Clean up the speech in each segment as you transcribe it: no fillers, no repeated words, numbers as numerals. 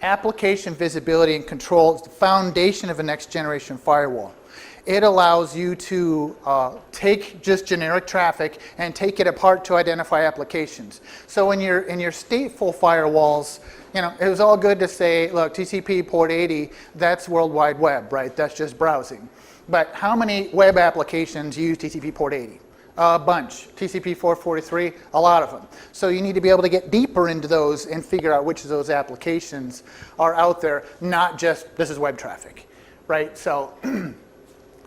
application visibility and control is the foundation of a next generation firewall. It allows you to take just generic traffic and take it apart to identify applications. So in your stateful firewalls, you know, it was all good to say, look, TCP port 80, that's World Wide Web, right? That's just browsing. But how many web applications use TCP port 80? A bunch. TCP 443, a lot of them. So you need to be able to get deeper into those and figure out which of those applications are out there, not just this is web traffic, right? So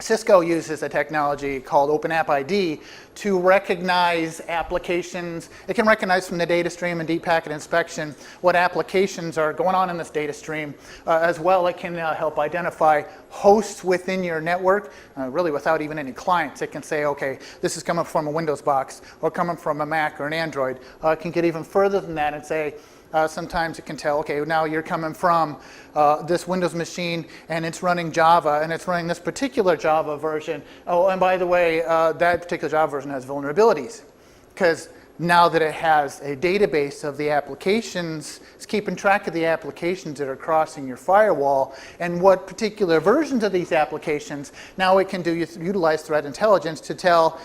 Cisco uses a technology called OpenAppID to recognize applications. It can recognize from the data stream and deep packet inspection what applications are going on in this data stream. As well, it can help identify hosts within your network, really without even any clients. It can say, okay, this is coming from a Windows box or coming from a Mac or an Android. It can get even further than that and say, sometimes it can tell, okay, now you're coming from this Windows machine and it's running Java and it's running this particular Java version. Oh, and by the way, that particular Java version has vulnerabilities. Because now that it has a database of the applications, it's keeping track of the applications that are crossing your firewall and what particular versions of these applications. Now it can utilize threat intelligence to tell,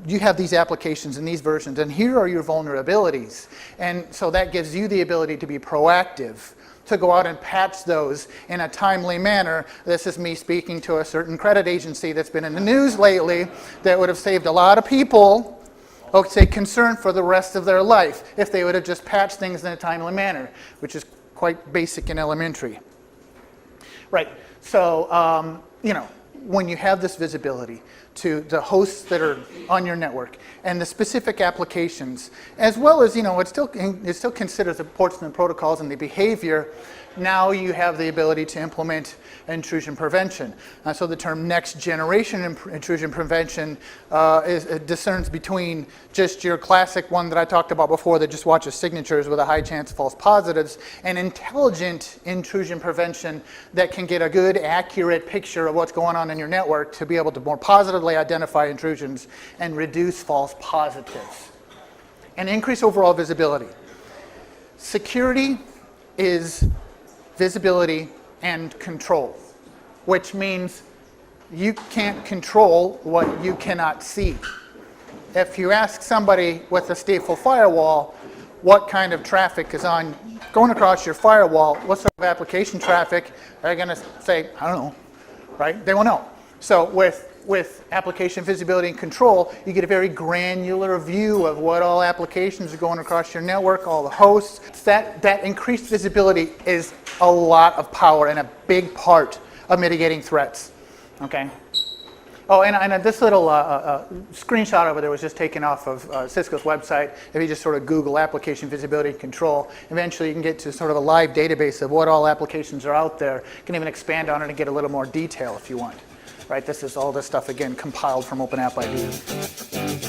you have these applications in these versions, and here are your vulnerabilities. And so that gives you the ability to be proactive, to go out and patch those in a timely manner. This is me speaking to a certain credit agency that's been in the news lately that would have saved a lot of people, say, concern for the rest of their life if they would have just patched things in a timely manner, which is quite basic and elementary. Right, so, you know, when you have this visibility to the hosts that are on your network and the specific applications, as well as, you know, it still considers the ports and the protocols and the behavior, now you have the ability to implement intrusion prevention. So the term next generation intrusion prevention discerns between just your classic one that I talked about before that just watches signatures with a high chance of false positives, and intelligent intrusion prevention that can get a good, accurate picture of what's going on in your network to be able to more positively identify intrusions and reduce false positives and increase overall visibility. Security is visibility and control, which means you can't control what you cannot see. If you ask somebody with a stateful firewall what kind of traffic is going across your firewall, what sort of application traffic, they're going to say, I don't know, right? They won't know. So with application visibility and control, you get a very granular view of what all applications are going across your network, all the hosts. That increased visibility is a lot of power and a big part of mitigating threats, okay? Oh, and this little screenshot over there was just taken off of Cisco's website. If you just sort of Google application visibility and control, eventually you can get to sort of a live database of what all applications are out there. You can even expand on it and get a little more detail if you want. Right, this is all this stuff, again, compiled from OpenAppID.